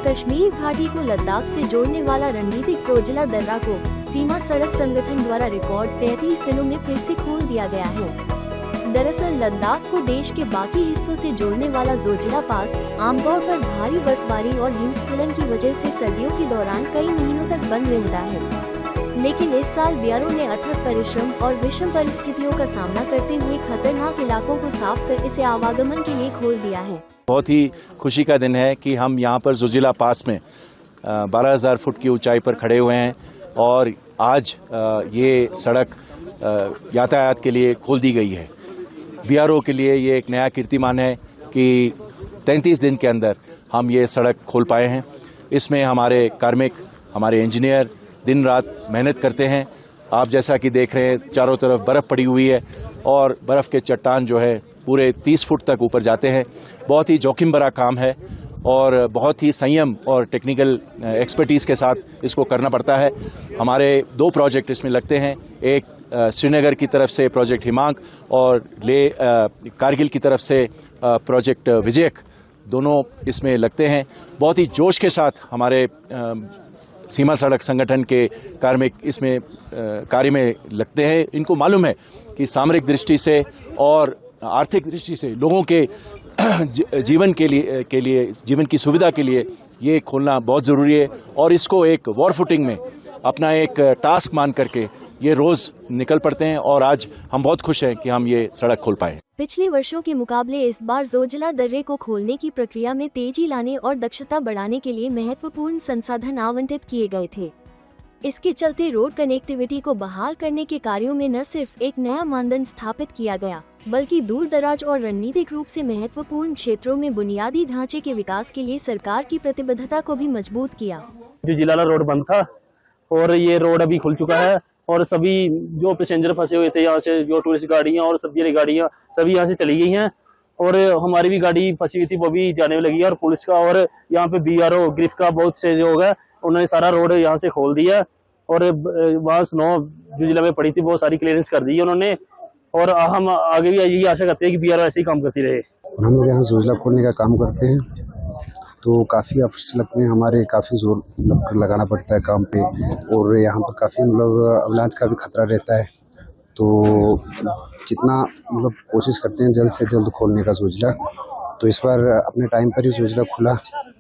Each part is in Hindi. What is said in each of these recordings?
कश्मीर घाटी को लद्दाख से जोड़ने वाला रणनीतिक जोजिला दर्रा को सीमा सड़क संगठन द्वारा रिकॉर्ड 33 दिनों में फिर से खोल दिया गया है। दरअसल लद्दाख को देश के बाकी हिस्सों से जोड़ने वाला जोजिला पास आमतौर पर भारी बर्फबारी और हिमस्खलन की वजह से सर्दियों के दौरान कई महीनों तक बंद रहता है, लेकिन इस साल बीआरओ ने अथक परिश्रम और विषम परिस्थितियों का सामना करते हुए खतरनाक इलाकों को साफ कर इसे आवागमन के लिए खोल दिया है। बहुत ही खुशी का दिन है कि हम यहाँ पर जोजिला पास में 12,000 फुट की ऊंचाई पर खड़े हुए हैं और आज ये सड़क यातायात के लिए खोल दी गई है। बीआरओ के लिए ये एक नया कीर्तिमान है कि 33 दिन के अंदर हम ये सड़क खोल पाए हैं। इसमें हमारे कार्मिक, हमारे इंजीनियर दिन रात मेहनत करते हैं। आप जैसा कि देख रहे हैं चारों तरफ बर्फ़ पड़ी हुई है और बर्फ़ के चट्टान जो है पूरे 30 फुट तक ऊपर जाते हैं। बहुत ही जोखिम भरा काम है और बहुत ही संयम और टेक्निकल एक्सपर्टीज़ के साथ इसको करना पड़ता है। हमारे 2 प्रोजेक्ट इसमें लगते हैं, एक श्रीनगर की तरफ से प्रोजेक्ट हिमांक और कारगिल की तरफ से प्रोजेक्ट विजयक, दोनों इसमें लगते हैं। बहुत ही जोश के साथ हमारे सीमा सड़क संगठन के कार्मिक इसमें कार्य में लगते हैं। इनको मालूम है कि सामरिक दृष्टि से और आर्थिक दृष्टि से लोगों के जीवन के लिए जीवन की सुविधा के लिए ये खोलना बहुत ज़रूरी है और इसको एक वॉर फुटिंग में अपना एक टास्क मान करके ये रोज़ निकल पड़ते हैं और आज हम बहुत खुश हैं कि हम ये सड़क खोल पाए। पिछले वर्षों के मुकाबले इस बार जोजिला दर्रे को खोलने की प्रक्रिया में तेजी लाने और दक्षता बढ़ाने के लिए महत्वपूर्ण संसाधन आवंटित किए गए थे। इसके चलते रोड कनेक्टिविटी को बहाल करने के कार्यों में न सिर्फ एक नया मानदंड स्थापित किया गया, बल्कि दूर दराज और रणनीतिक रूप से महत्वपूर्ण क्षेत्रों में बुनियादी ढांचे के विकास के लिए सरकार की प्रतिबद्धता को भी मजबूत किया। जो जिलाला रोड बंद था और ये रोड अभी खुल चुका है और सभी जो पैसेंजर फंसे हुए थे यहाँ से, जो टूरिस्ट गाड़ियाँ और सब्जी वाली गाड़ियाँ सभी यहाँ से चली गई हैं और हमारी भी गाड़ी फंसी हुई थी वो भी जाने लगी है। और पुलिस का और यहाँ पे बीआरओ ग्रिफ का बहुत से जो है उन्होंने सारा रोड यहाँ से खोल दिया और वहाँ स्नो जो जिला में पड़ी थी वो सारी क्लियरेंस कर दी है उन्होंने और हम आगे भी यही आशा करते हैं कि बीआरओ ऐसे ही काम करती रहे। हम लोग यहाँ जोजिला खोलने का काम करते हैं तो काफ़ी अफर्ट्स लगते हैं हमारे, काफ़ी जोर लगाना पड़ता है काम पे और यहाँ पर काफ़ी अवलांच का भी खतरा रहता है। तो जितना कोशिश करते हैं जल्द से जल्द खोलने का जोजिला, तो इस बार अपने टाइम पर ही जोजिला खुला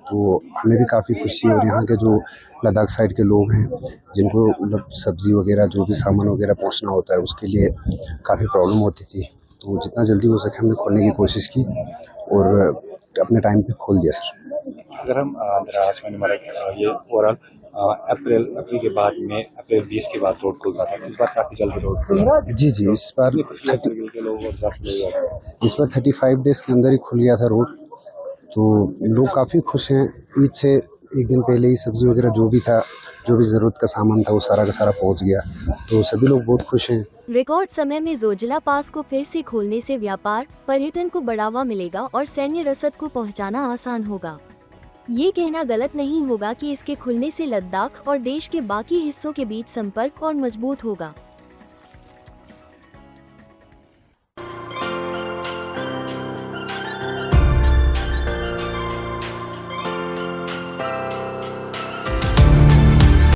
तो हमें भी काफ़ी खुशी है। और यहाँ के जो लद्दाख साइड के लोग हैं जिनको सब्जी वगैरह जो भी सामान वगैरह पहुँचना होता है उसके लिए काफ़ी प्रॉब्लम होती थी, तो जितना जल्दी हो सके हमने खोलने की कोशिश की और अपने टाइम पे खोल दिया सर। अगर हम ये ओवरऑल अप्रैल के बाद में अप्रैल 20 के बाद रोड खुलता था, इस बार काफ़ी जल्दी रोड खुला। जी इस बार 35 डेज के अंदर ही खुल गया था रोड, तो लोग काफ़ी खुश हैं। ईद से एक दिन पहले ही सब्जी वगैरह जो भी था, जो भी ज़रूरत का सामान था वो सारा का सारा पहुंच गया, तो सभी लोग बहुत खुश हैं। रिकॉर्ड समय में जोजिला पास को फिर से खोलने से व्यापार, पर्यटन को बढ़ावा मिलेगा और सैन्य रसद को पहुंचाना आसान होगा। ये कहना गलत नहीं होगा कि इसके खुलने से लद्दाख और देश के बाकी हिस्सों के बीच संपर्क और मजबूत होगा।